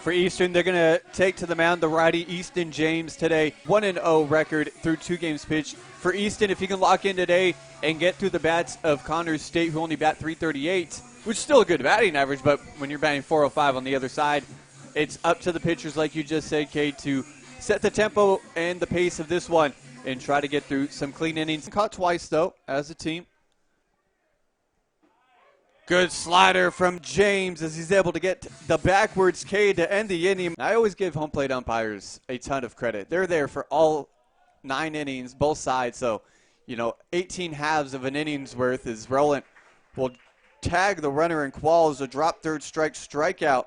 For Eastern, they're going to take to the mound the righty Easton James today. 1-0 record through 2 games pitched. For Easton, if he can lock in today and get through the bats of Connors State, who only bat .338, which is still a good batting average, but when you're batting .405 on the other side, it's up to the pitchers, like you just said, Kate, to set the tempo and the pace of this one and try to get through some clean innings. Caught twice, though, as a team. Good slider from James as he's able to get the backwards K to end the inning. I always give home plate umpires a ton of credit. They're there for all 9 innings, both sides. So, 18 halves of an inning's worth is Roland will tag the runner and quals a drop third strikeout.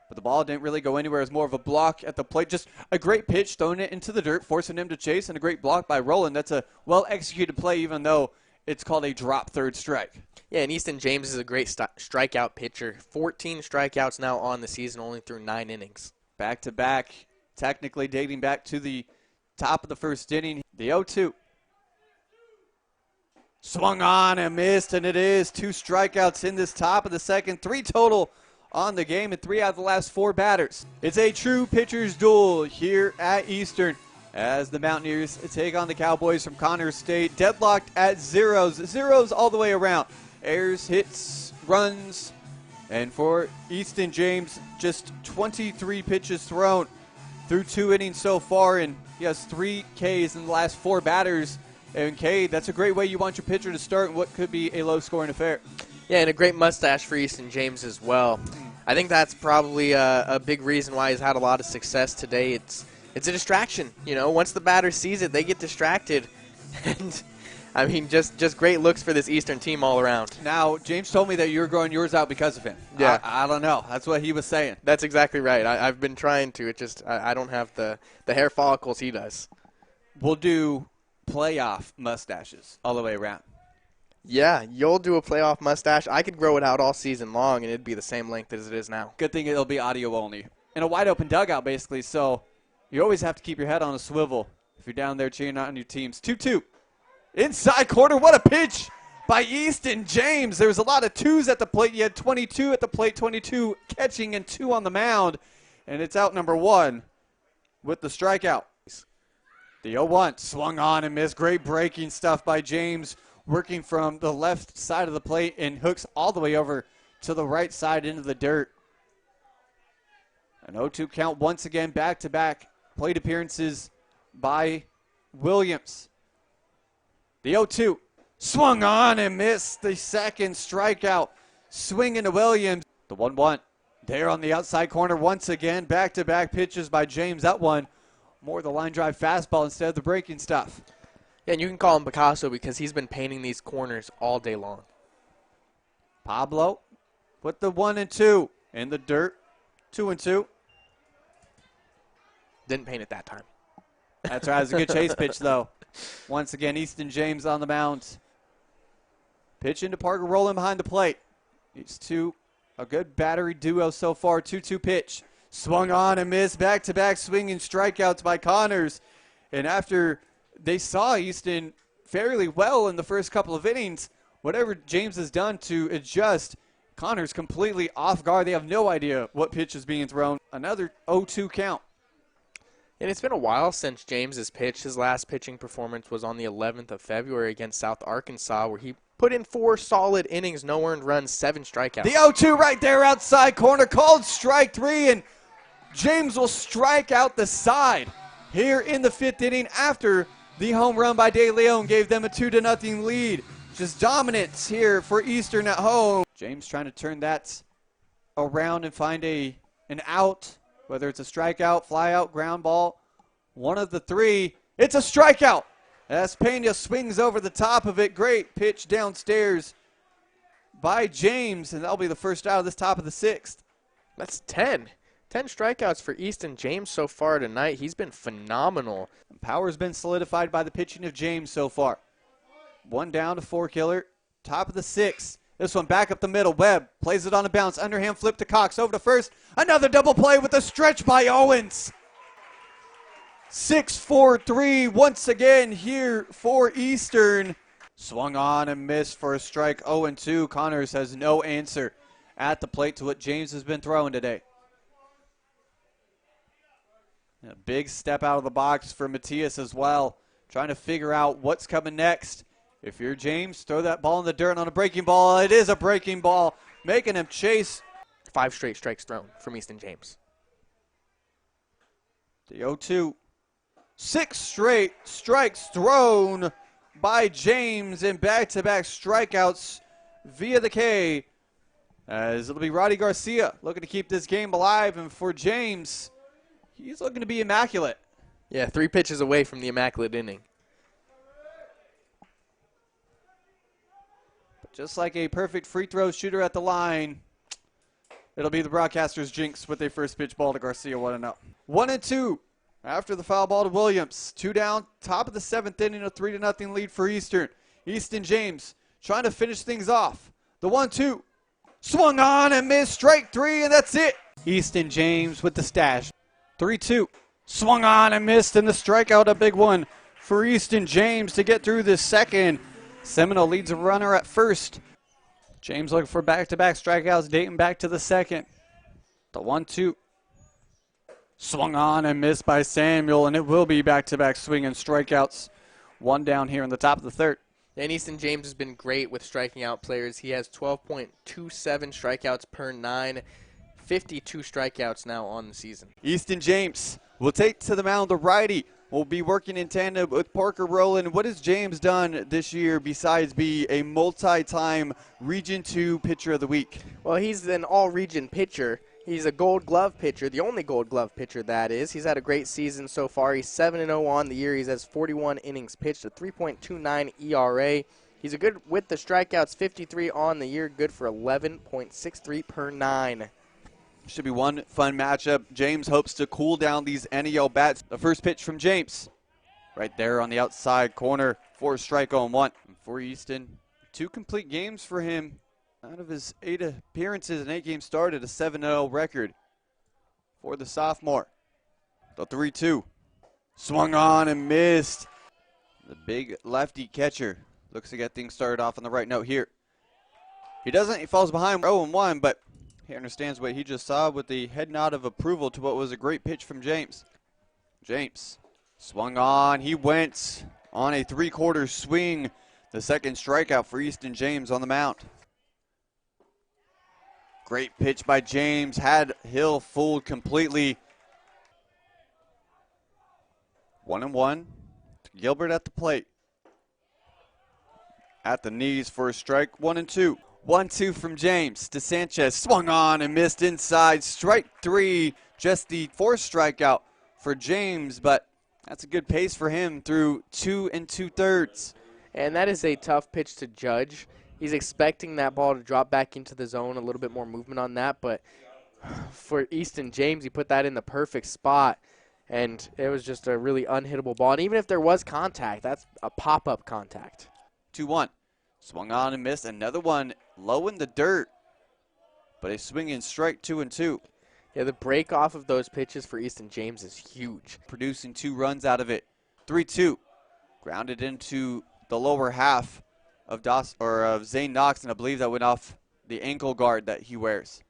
But the ball didn't really go anywhere. It was more of a block at the plate. Just a great pitch, throwing it into the dirt, forcing him to chase, and a great block by Roland. That's a well-executed play, even though it's called a drop third strike. Yeah, and Easton James is a great strikeout pitcher. 14 strikeouts now on the season, only through 9 innings. Back-to-back, technically dating back to the top of the first inning. The 0-2. Swung on and missed, and it is 2 strikeouts in this top of the second. 3 total on the game, and 3 out of the last 4 batters. It's a true pitcher's duel here at Eastern as the Mountaineers take on the Cowboys from Connors State. Deadlocked at zeros all the way around. Errors, hits, runs, and for Easton James, just 23 pitches thrown through 2 innings so far, and he has 3 Ks in the last 4 batters. And K, that's a great way you want your pitcher to start in what could be a low-scoring affair. Yeah, and a great mustache for Easton James as well. I think that's probably a big reason why he's had a lot of success today. It's a distraction. Once the batter sees it, they get distracted. And I mean, just great looks for this Eastern team all around. Now, James told me that you were growing yours out because of him. Yeah. I don't know. That's what he was saying. That's exactly right. I've been trying to. It just I don't have the hair follicles he does. We'll do playoff mustaches all the way around. Yeah, you'll do a playoff mustache. I could grow it out all season long, and it'd be the same length as it is now. Good thing it'll be audio only. In a wide-open dugout, basically, so you always have to keep your head on a swivel if you're down there cheering on your teams. 2-2. Inside corner, what a pitch by Easton James. There was a lot of 2s at the plate. You had 22 at the plate, 22 catching, and 2 on the mound. And it's out number 1 with the strikeout. The 0-1 swung on and missed. Great breaking stuff by James, working from the left side of the plate and hooks all the way over to the right side into the dirt. An 0-2 count once again, back-to-back plate appearances by Williams. The 0-2 swung on and missed the second strikeout. Swinging to Williams. The 1-1 there on the outside corner once again. Back-to-back pitches by James. That one more the line drive fastball instead of the breaking stuff. Yeah, and you can call him Picasso because he's been painting these corners all day long. Pablo with the 1-2 in the dirt. 2-2. Didn't paint it that time. That's right. It was a good chase pitch, though. Once again, Easton James on the mound. Pitch into Parker Rowland behind the plate. These two, a good battery duo so far. 2-2 pitch. Swung on and missed. Back-to-back swinging strikeouts by Connors. And after they saw Easton fairly well in the first couple of innings, whatever James has done to adjust, Connors completely off guard. They have no idea what pitch is being thrown. Another 0-2 count. And it's been a while since James has pitched. His last pitching performance was on the 11th of February against South Arkansas, where he put in 4 solid innings, no earned runs, 7 strikeouts. The 0-2 right there outside corner, called strike 3, and James will strike out the side here in the 5th inning after the home run by De Leon gave them a 2-0 lead. Just dominance here for Eastern at home. James trying to turn that around and find an out. Whether it's a strikeout, fly out, ground ball, one of the 3. It's a strikeout as Pena swings over the top of it. Great pitch downstairs by James, and that'll be the first out of this top of the 6th. That's 10. 10 strikeouts for Easton James so far tonight. He's been phenomenal. Power's been solidified by the pitching of James so far. 1 down to 4 killer. Top of the 6th. This one back up the middle. Webb plays it on a bounce. Underhand flip to Cox. Over to first. Another double play with a stretch by Owens. 6-4-3 once again here for Eastern. Swung on and missed for a strike. 0-2. Connors has no answer at the plate to what James has been throwing today. A big step out of the box for Matias as well, trying to figure out what's coming next. If you're James, throw that ball in the dirt on a breaking ball. It is a breaking ball, making him chase. 5 straight strikes thrown from Easton James. The 0-2. 6 straight strikes thrown by James in back-to-back strikeouts via the K. As it'll be Roddy Garcia looking to keep this game alive. And for James, he's looking to be immaculate. Yeah, 3 pitches away from the immaculate inning. Just like a perfect free throw shooter at the line, it'll be the broadcaster's jinx with a first pitch ball to Garcia, 1-0. 1-2 after the foul ball to Williams. 2 down, top of the 7th inning, a 3-0 lead for Eastern. Easton James trying to finish things off. The 1-2, swung on and missed, strike 3, and that's it. Easton James with the stash. 3-2, swung on and missed, and the strikeout, a big one for Easton James to get through this second. Seminole leads a runner at first. James looking for back-to-back strikeouts dating back to the second. The 1-2. Swung on and missed by Samuel, and it will be back-to-back swing and strikeouts. 1 down here in the top of the 3rd. And Easton James has been great with striking out players. He has 12.27 strikeouts per 9, 52 strikeouts now on the season. Easton James will take to the mound the righty. Will be working in tandem with Parker Rowland. What has James done this year besides be a multi-time Region 2 Pitcher of the Week? Well, he's an all-region pitcher. He's a Gold Glove pitcher, the only Gold Glove pitcher that is. He's had a great season so far. He's 7-0 on the year. He has 41 innings pitched, a 3.29 ERA. He's a good with the strikeouts, 53 on the year, good for 11.63 per 9. Should be one fun matchup. James hopes to cool down these NEL bats. The first pitch from James. Right there on the outside corner for a strike on 1. And for Easton, 2 complete games for him. Out of his 8 appearances and 8 games started, a 7-0 record for the sophomore. The 3-2. Swung on and missed. The big lefty catcher looks to get things started off on the right note here. He doesn't. He falls behind 0-1, but he understands what he just saw with the head nod of approval to what was a great pitch from James. James swung on. He went on a 3/4 swing. The second strikeout for Easton James on the mound. Great pitch by James. Had Hill fooled completely. 1-1. Gilbert at the plate. At the knees for a strike. 1-2. 1-2 from James to Sanchez. Swung on and missed inside. Strike 3. Just the 4th strikeout for James, but that's a good pace for him through 2 2/3. And that is a tough pitch to judge. He's expecting that ball to drop back into the zone, a little bit more movement on that, but for Easton James, he put that in the perfect spot, and it was just a really unhittable ball. And even if there was contact, that's a pop-up contact. 2-1. Swung on and missed. Another one low in the dirt, but a swinging strike. 2-2. Yeah, the break off of those pitches for Easton James is huge. Producing 2 runs out of it. 3-2. Grounded into the lower half of Zane Knox, and I believe that went off the ankle guard that he wears.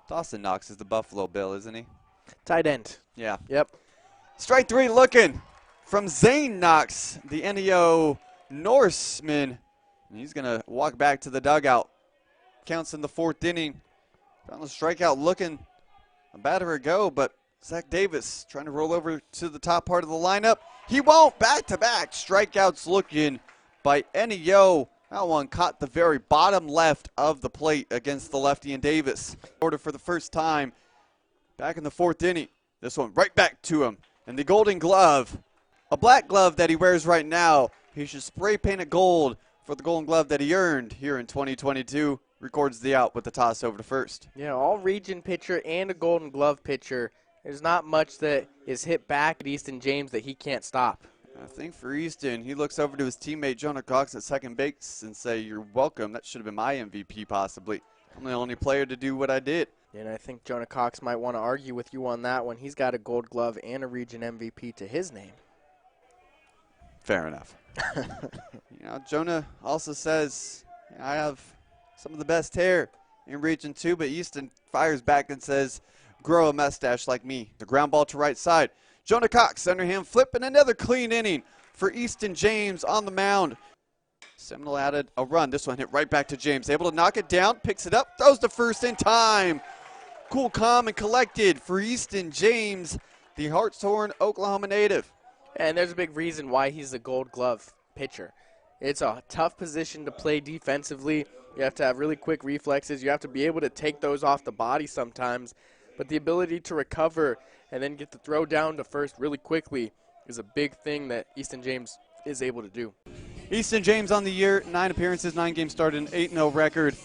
Dawson Knox is the Buffalo Bill, isn't he? Tight end. Yeah. Yep. Strike 3 looking from Zane Knox, the NEO Norseman. And he's going to walk back to the dugout. Counts in the 4th inning. Found the strikeout looking a batter ago, but Zach Davis trying to roll over to the top part of the lineup. He won't. Back-to-back strikeouts looking by NEO. That one caught the very bottom left of the plate against the lefty and Davis. Order for the first time back in the 4th inning. This one right back to him. And the golden glove, a black glove that he wears right now. He should spray paint it gold for the golden glove that he earned here in 2022. Records the out with the toss over to first. Yeah, all region pitcher and a golden glove pitcher. There's not much that is hit back at Easton James that he can't stop. I think for Easton, he looks over to his teammate Jonah Cox at second base and say, "You're welcome. That should have been my MVP possibly. I'm the only player to do what I did." And I think Jonah Cox might want to argue with you on that one. He's got a gold glove and a region MVP to his name. Fair enough. Jonah also says, "I have some of the best hair in Region 2, but Easton fires back and says, grow a mustache like me. The ground ball to right side. Jonah Cox, center hand flip, and another clean inning for Easton James on the mound. Seminole added a run. This one hit right back to James. Able to knock it down, picks it up, throws to first in time. Cool, calm, and collected for Easton James, the Hartshorn, Oklahoma native. And there's a big reason why he's a Gold Glove pitcher. It's a tough position to play defensively. You have to have really quick reflexes. You have to be able to take those off the body sometimes. But the ability to recover and then get the throw down to first really quickly is a big thing that Easton James is able to do. Easton James on the year, 9 appearances, 9 games started, an 8-0 record.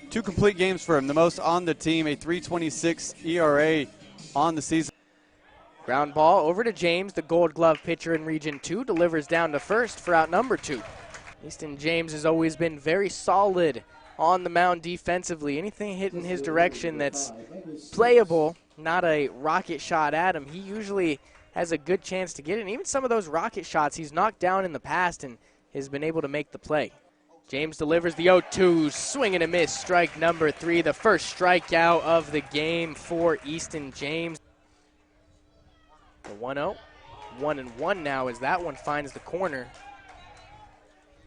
2 complete games for him, the most on the team, a 3.26 ERA on the season. Ground ball over to James, the Gold Glove pitcher in Region 2, delivers down to first for out number 2. Easton James has always been very solid on the mound defensively. Anything hit in his direction that's playable, not a rocket shot at him, he usually has a good chance to get it. And even some of those rocket shots he's knocked down in the past and has been able to make the play. James delivers the 0-2, swing and a miss, strike number 3, the first strikeout of the game for Easton James. The 1-0, 1-1 now as that one finds the corner.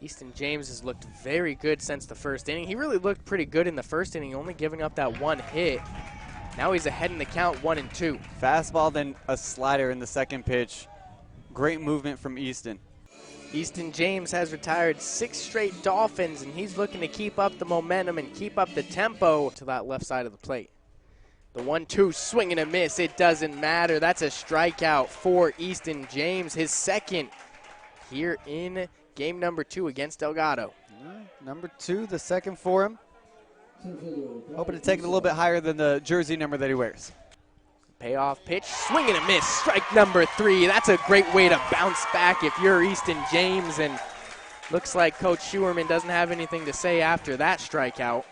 Easton James has looked very good since the first inning. He really looked pretty good in the first inning, only giving up that one hit. Now he's ahead in the count, 1-2. Fastball, then a slider in the second pitch. Great movement from Easton. Easton James has retired 6 straight Dolphins, and he's looking to keep up the momentum and keep up the tempo to that left side of the plate. The 1-2, swing and a miss. It doesn't matter. That's a strikeout for Easton James, his second here in game number 2 against Delgado. Number 2, the second for him. Hoping to take it a little bit higher than the jersey number that he wears. Payoff pitch, swing and a miss, strike number 3. That's a great way to bounce back if you're Easton James, and looks like Coach Schuerman doesn't have anything to say after that strikeout.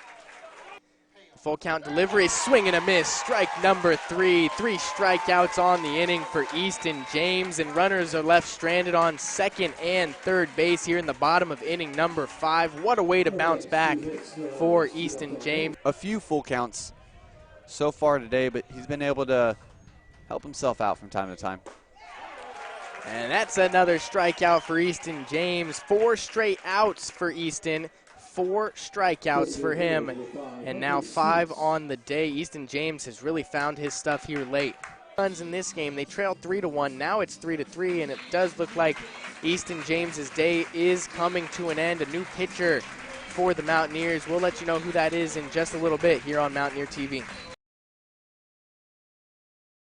Full count delivery, swing and a miss, strike number 3. 3 strikeouts on the inning for Easton James, and runners are left stranded on second and third base here in the bottom of inning number 5. What a way to bounce back for Easton James. A few full counts so far today, but he's been able to help himself out from time to time. And that's another strikeout for Easton James. 4 straight outs for Easton. 4 strikeouts for him, and now 5 on the day. Easton James has really found his stuff here late. Runs in this game, they trailed 3-1. Now it's 3-3, and it does look like Easton James's day is coming to an end. A new pitcher for the Mountaineers. We'll let you know who that is in just a little bit here on Mountaineer TV.